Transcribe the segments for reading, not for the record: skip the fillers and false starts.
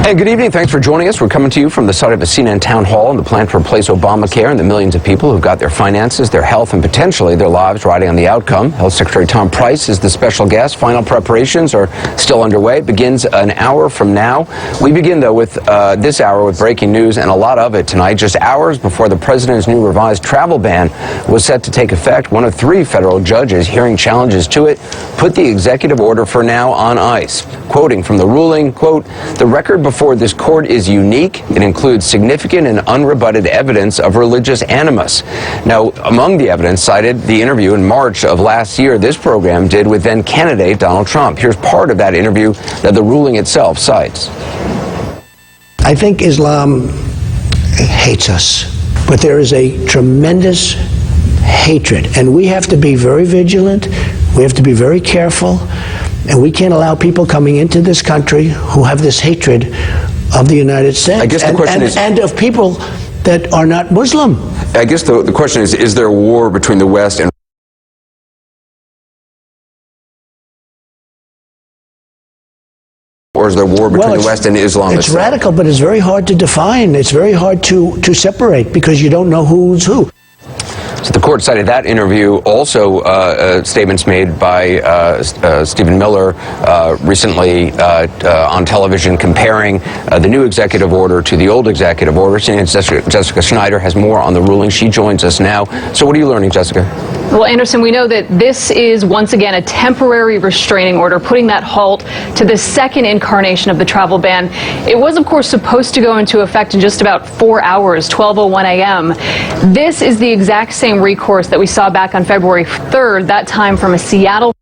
Hey, good evening. Thanks for joining us. We're coming to you from the site of a CNN town hall and the plan to replace Obamacare and the millions of people who've got their finances, their health, and potentially their lives riding on the outcome. Health Secretary Tom Price is the special guest. Final preparations are still underway. It begins an hour from now. We begin, though, with this hour with breaking news, and a lot of it tonight. Just hours before the president's new revised travel ban was set to take effect, one of three federal judges hearing challenges to it put the executive order for now on ice. Quoting from the ruling, quote, "The record before this court is unique. It includes significant and unrebutted evidence of religious animus." Now, among the evidence cited, the interview in March of last year this program did with then candidate Donald Trump. Here's part of that interview that the ruling itself cites. I think Islam hates us, but there is a tremendous hatred, and we have to be very vigilant. We have to be very careful. And we can't allow people coming into this country who have this hatred of the United States. I guess the question is, and of people that are not Muslim. I guess the question is there a war between the West and or is there war between the West and Islam? It's radical, but it's very hard to define. It's very hard to separate because you don't know who's who. So the court cited that interview, also statements made by Stephen Miller recently on television comparing the new executive order to the old executive order. Jessica Schneider has more on the ruling. She joins us now. So what are you learning, Jessica? Well, Anderson, we know that this is once again a temporary restraining order, putting that halt to the second incarnation of the travel ban. It was, of course, supposed to go into effect in just about 4 hours, 12:01 a.m. This is the exact same recourse that we saw back on February 3rd, that time from a Seattle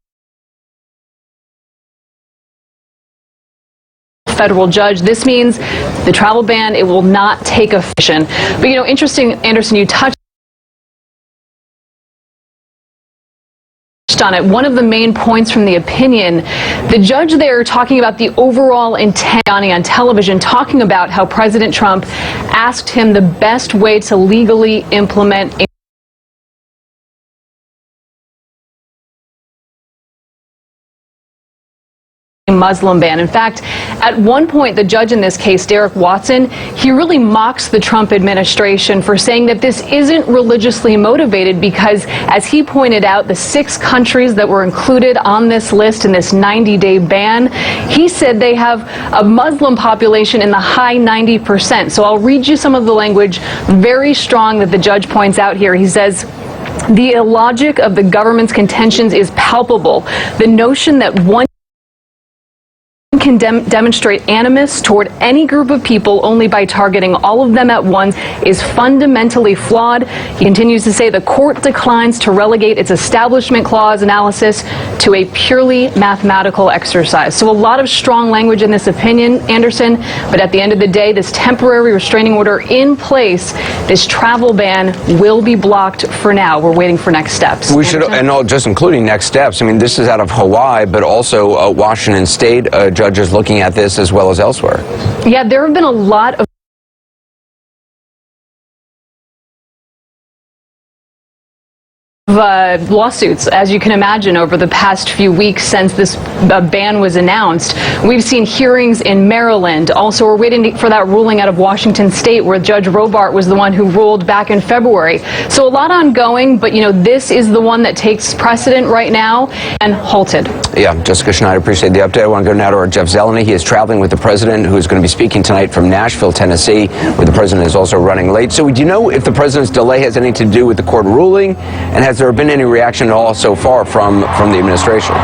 federal judge. This means the travel ban, it will not take effect. But, you know, interesting, Anderson, you touched on it. One of the main points from the opinion, the judge there talking about the overall intent on television, talking about how President Trump asked him the best way to legally implement a Muslim ban. In fact, at one point, the judge in this case, Derek Watson, he really mocks the Trump administration for saying that this isn't religiously motivated because, as he pointed out, the 6 countries that were included on this list in this 90-day ban, he said they have a Muslim population in the high 90%. So I'll read you some of the language, very strong, that the judge points out here. He says, "The illogic of the government's contentions is palpable. The notion that one can demonstrate animus toward any group of people only by targeting all of them at once is fundamentally flawed." He continues to say the court declines to relegate its Establishment Clause analysis to a purely mathematical exercise. So a lot of strong language in this opinion, Anderson, but at the end of the day, this temporary restraining order in place, this travel ban will be blocked for now. We're waiting for next steps. We should, and not just including next steps. I mean, this is out of Hawaii, but also Washington State judges looking at this as well as elsewhere. Yeah, there have been a lot of lawsuits, as you can imagine, over the past few weeks since this ban was announced. We've seen hearings in Maryland. Also, we're waiting for that ruling out of Washington State, where Judge Robart was the one who ruled back in February. So a lot ongoing, but, you know, this is the one that takes precedent right now and halted. Yeah, Jessica Schneider, appreciate the update. I want to go now to our Jeff Zeleny. He is traveling with the president, who is going to be speaking tonight from Nashville, Tennessee, where the president is also running late. So do you know if the president's delay has anything to do with the court ruling, and has there been any reaction at all so far from the administration?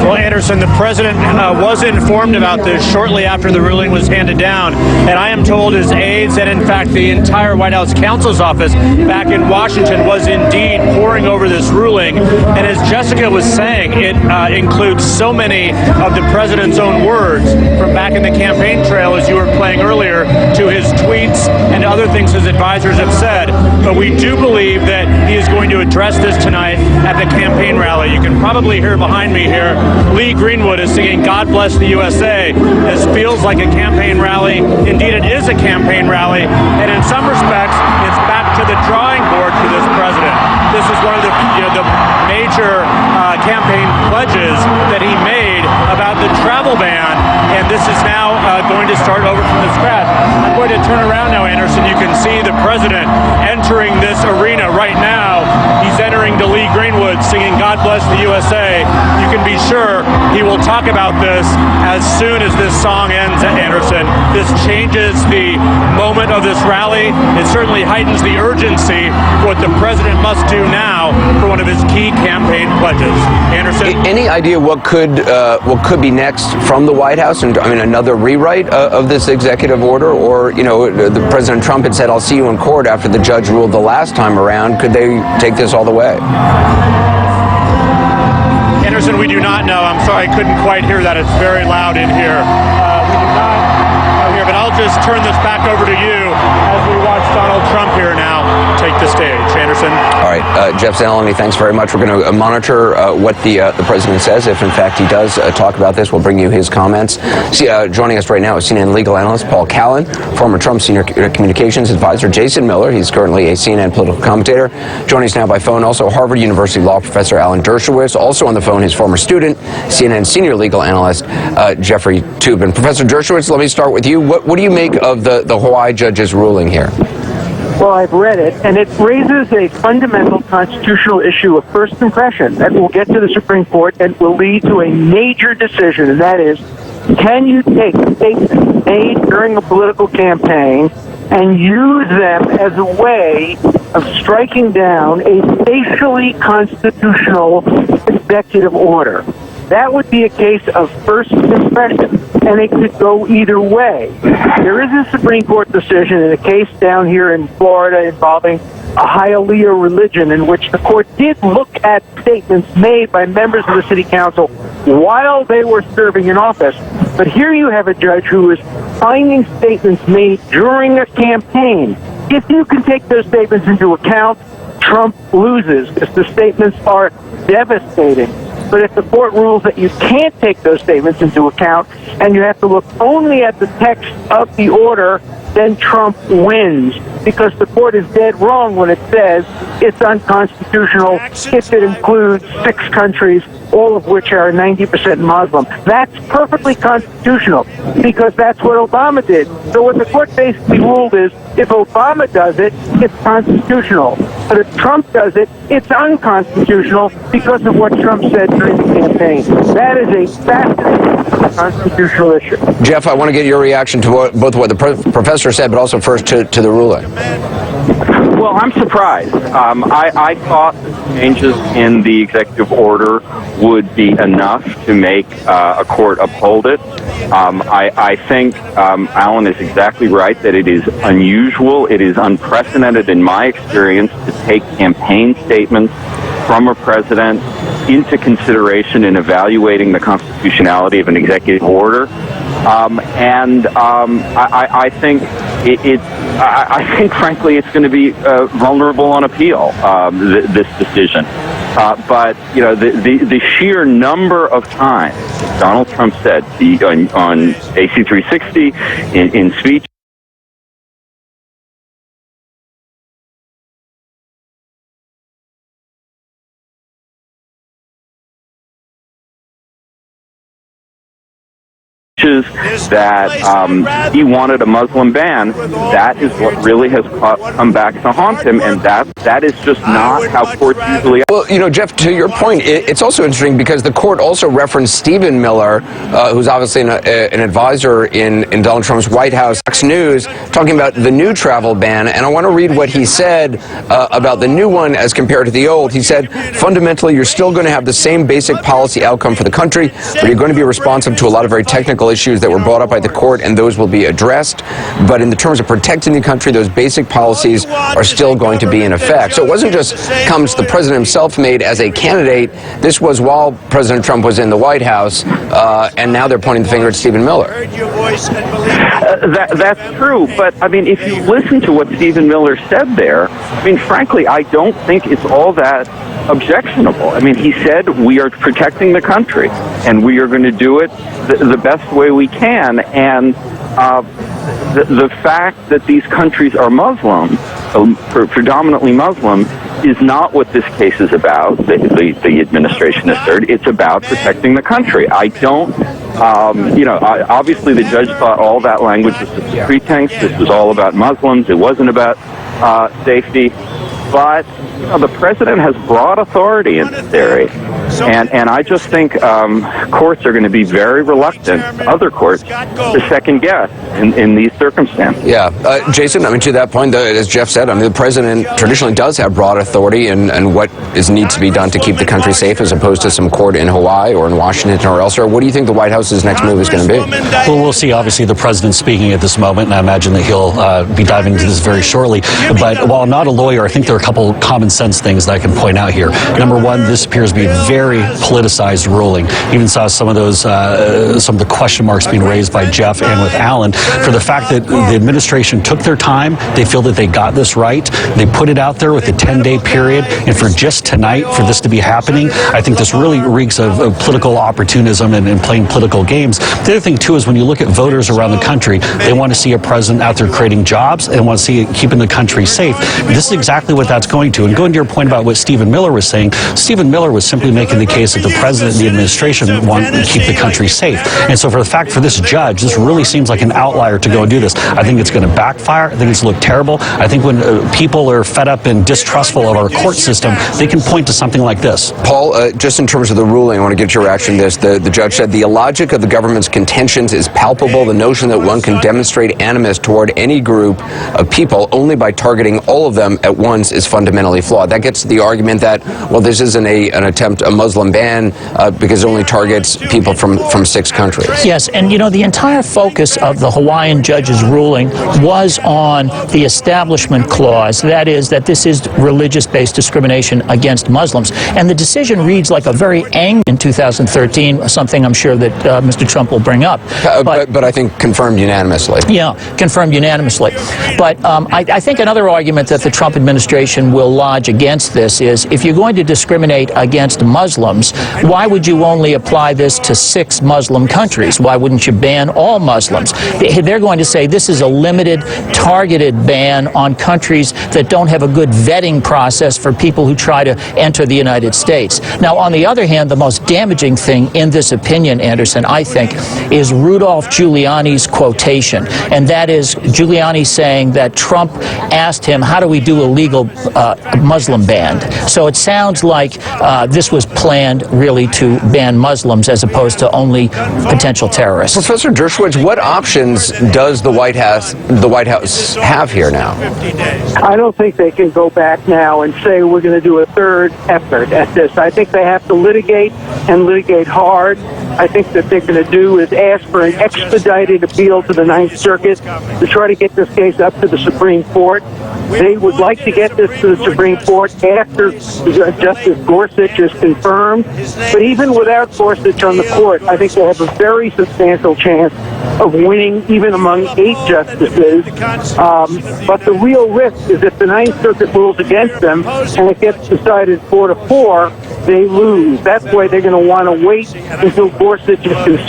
Well, Anderson, the president was informed about this shortly after the ruling was handed down, and I am told his aides and, in fact, the entire White House counsel's office back in Washington was indeed poring over this ruling. And as Jessica was saying, it includes so many of the president's own words from back in the campaign trail, as you were playing earlier, to his tweets and other things his advisors have said. But we do believe that he is going to address this tonight at the campaign rally. You can probably hear behind me here, Lee Greenwood is singing "God Bless the USA." This feels like a campaign rally. Indeed, it is a campaign rally. And in some respects, it's back to the drawing board for this president. This is one of the major campaign pledges that he made about the travel ban. And and this is now going to start over from the scratch. I'm going to turn around now, Anderson. You can see the president entering this arena right now. He's entering to Lee Greenwood singing God Bless the USA. You can be sure he will talk about this as soon as this song ends, Anderson. This changes the moment of this rally. It certainly heightens the urgency for what the president must do now for one of his key campaign pledges. Anderson? Any idea what could be next from the White House? And I mean, another rewrite of this executive order? Or, you know, the President Trump had said, I'll see you in court after the judge ruled the last time around. Could they take this all the way? Anderson, we do not know. I'm sorry, I couldn't quite hear that. It's very loud in here. We do not know here, but I'll just turn this back over to you as we watch Donald Trump here now take the stage. Anderson? All right, Jeff Zanelli, thanks very much. We're going to monitor what the president says. If, in fact, he does talk about this, we'll bring you his comments. Joining us right now is CNN legal analyst Paul Callan, former Trump senior communications advisor Jason Miller. He's currently a CNN political commentator. Joining us now by phone, also Harvard University law professor Alan Dershowitz. Also on the phone, his former student, CNN senior legal analyst Jeffrey Toobin. Professor Dershowitz, let me start with you. What do you make of the Hawaii judge's ruling here? Well, I've read it, and it raises a fundamental constitutional issue of first impression that will get to the Supreme Court and will lead to a major decision, and that is, can you take statements made during a political campaign and use them as a way of striking down a facially constitutional executive order? That would be a case of first impression, and it could go either way. There is a Supreme Court decision in a case down here in Florida involving a Hialeah religion in which the court did look at statements made by members of the city council while they were serving in office. But here you have a judge who is finding statements made during a campaign. If you can take those statements into account, Trump loses because the statements are devastating. But if the court rules that you can't take those statements into account and you have to look only at the text of the order, then Trump wins, because the court is dead wrong when it says it's unconstitutional if it includes 6 countries, all of which are 90% Muslim. That's perfectly constitutional, because that's what Obama did. So what the court basically ruled is, if Obama does it, it's constitutional. But if Trump does it, it's unconstitutional because of what Trump said during the campaign. That is a fascinating constitutional issue. Jeff, I want to get your reaction to both what the professor said, but also first to the ruling. Well, I'm surprised. I thought the changes in the executive order would be enough to make a court uphold it. I think Alan is exactly right that it is unusual, it is unprecedented in my experience to take campaign statements from a president into consideration in evaluating the constitutionality of an executive order. I think I think, frankly, it's going to be vulnerable on appeal. This decision, but you know, the sheer number of times Donald Trump said on AC 360 in speech. That he wanted a Muslim ban. That is what really has come back to haunt him, and that is just not how courts usually. Well, you know, Jeff, to your point, it's also interesting because the court also referenced Stephen Miller, who's obviously an advisor in Donald Trump's White House, Fox News, talking about the new travel ban. And I want to read what he said about the new one as compared to the old. He said, fundamentally, you're still going to have the same basic policy outcome for the country, but you're going to be responsive to a lot of very technical issues that were brought up by the court, and those will be addressed. But in the terms of protecting the country, those basic policies are still going to be in effect. So it wasn't just comments the president himself made as a candidate. This was while President Trump was in the White House, and now they're pointing the finger at Stephen Miller. That's true, but I mean, if you listen to what Stephen Miller said there, I mean, frankly, I don't think it's all that objectionable. I mean, he said we are protecting the country, and we are going to do it the best way we can. And the fact that these countries are Muslim, predominantly Muslim, is not what this case is about. The administration asserted it's about protecting the country. I don't Obviously the judge thought all that language was just a pretense. This was all about Muslims. It wasn't about safety. But the president has broad authority in this area. And I just think courts are going to be very reluctant, other courts, to second guess in these circumstances. Yeah. Jason, to that point, as Jeff said, the president traditionally does have broad authority and what needs to be done to keep the country safe, as opposed to some court in Hawaii or in Washington or elsewhere. What do you think the White House's next move is going to be? Well, we'll see. Obviously, the president's speaking at this moment, and I imagine that he'll be diving into this very shortly. But while I'm not a lawyer, I think there are a couple common sense things that I can point out here. Number one, this appears to be a very politicized ruling. Even saw some of the question marks being raised by Jeff and with Alan for the fact that the administration took their time. They feel that they got this right. They put it out there with a 10-day period, and for just tonight for this to be happening, I think this really reeks of political opportunism and playing political games. The other thing too is when you look at voters around the country, they want to see a president out there creating jobs and want to see it keeping the country safe. This is exactly what that's going to. And going to your point about what Stephen Miller was saying, Stephen Miller was simply making the case that the president and the administration want to keep the country safe. And so for this judge, this really seems like an outlier to go and do this. I think it's going to backfire. I think it's going to look terrible. I think when people are fed up and distrustful of our court system, they can point to something like this. Paul, just in terms of the ruling, I want to get your reaction to this. The judge said the illogic of the government's contentions is palpable. The notion that one can demonstrate animus toward any group of people only by targeting all of them at once is fundamentally flawed. That gets to the argument that, well, this isn't a Muslim ban because it only targets people from 6 countries. Yes, and the entire focus of the Hawaiian judge's ruling was on the Establishment Clause. That is, that this is religious-based discrimination against Muslims. And the decision reads like a very angry in 2013, something I'm sure that Mr. Trump will bring up. But I think confirmed unanimously. Yeah, confirmed unanimously. But I think another argument that the Trump administration will lodge against this is, if you're going to discriminate against Muslims, why would you only apply this to 6 Muslim countries? Why wouldn't you ban all Muslims? They're going to say this is a limited, targeted ban on countries that don't have a good vetting process for people who try to enter the United States. Now, on the other hand, the most damaging thing in this opinion, Anderson, I think, is Rudolph Giuliani's quotation. And that is Giuliani saying that Trump asked him, how do we do a legal Muslim ban? So it sounds like this was planned really to ban Muslims as opposed to only potential terrorists. Professor Dershowitz, what options does the White House have here now? I don't think they can go back now and say we're going to do a third effort at this. I think they have to litigate and litigate hard. I think that they're going to do is ask for an expedited appeal to the Ninth Circuit to try to get this case up to the Supreme Court. They would like to get this to the Supreme Court after Justice Gorsuch is confirmed. But even without Gorsuch on the court, I think they have a very substantial chance of winning, even among 8 justices. But the real risk is if the Ninth Circuit rules against them and it gets decided 4-4, they lose. That's why they're going to want to wait until Gorsuch is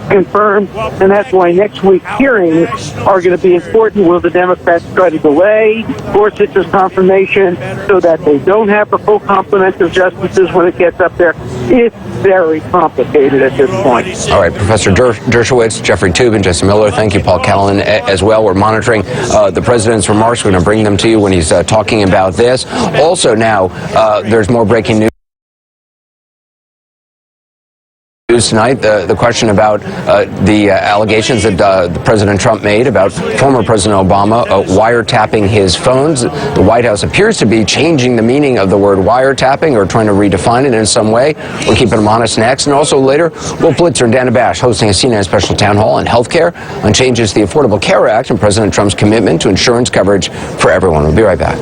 confirmed, and that's why next week's hearings are going to be important. Will the Democrats try to delay Gorsuch's confirmation so that they don't have a full complement of justices when it gets up there? It's very complicated at this point. All right, Professor Dershowitz, Jeffrey Toobin, Jesse Miller, thank you, Paul Callan as well. We're monitoring the president's remarks. We're going to bring them to you when he's talking about this. Also now, there's more breaking news tonight, the question about the allegations that President Trump made about former President Obama wiretapping his phones. The White House appears to be changing the meaning of the word wiretapping or trying to redefine it in some way. We're keeping them honest next. And also later, Will Blitzer and Dana Bash hosting a CNN special town hall on health care on changes to the Affordable Care Act and President Trump's commitment to insurance coverage for everyone. We'll be right back.